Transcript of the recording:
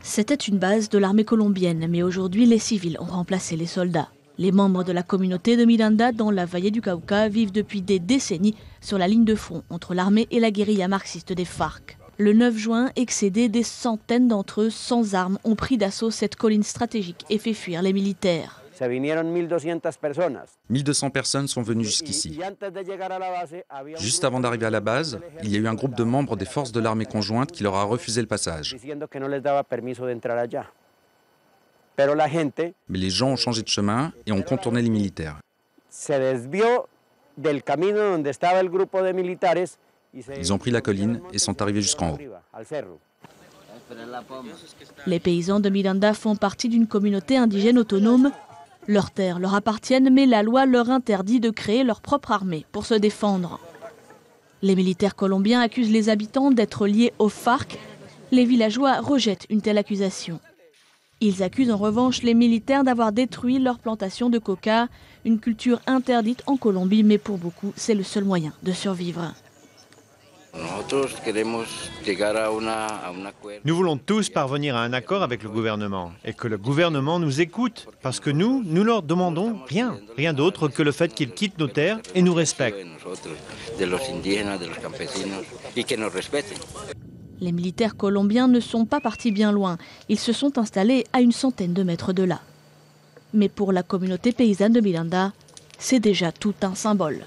C'était une base de l'armée colombienne, mais aujourd'hui les civils ont remplacé les soldats. Les membres de la communauté de Miranda dans la vallée du Cauca vivent depuis des décennies sur la ligne de front entre l'armée et la guérilla marxiste des FARC. Le 9 juin, excédés, des centaines d'entre eux sans armes ont pris d'assaut cette colline stratégique et fait fuir les militaires. 1200 personnes sont venues jusqu'ici. Juste avant d'arriver à la base, il y a eu un groupe de membres des forces de l'armée conjointe qui leur a refusé le passage. Mais les gens ont changé de chemin et ont contourné les militaires. Ils ont pris la colline et sont arrivés jusqu'en haut. Les paysans de Miranda font partie d'une communauté indigène autonome. Leurs terres leur appartiennent, mais la loi leur interdit de créer leur propre armée pour se défendre. Les militaires colombiens accusent les habitants d'être liés aux FARC. Les villageois rejettent une telle accusation. Ils accusent en revanche les militaires d'avoir détruit leur plantation de coca, une culture interdite en Colombie, mais pour beaucoup, c'est le seul moyen de survivre. Nous voulons tous parvenir à un accord avec le gouvernement et que le gouvernement nous écoute parce que nous leur demandons rien d'autre que le fait qu'ils quittent nos terres et nous respectent. Les militaires colombiens ne sont pas partis bien loin. Ils se sont installés à une centaine de mètres de là. Mais pour la communauté paysanne de Miranda, c'est déjà tout un symbole.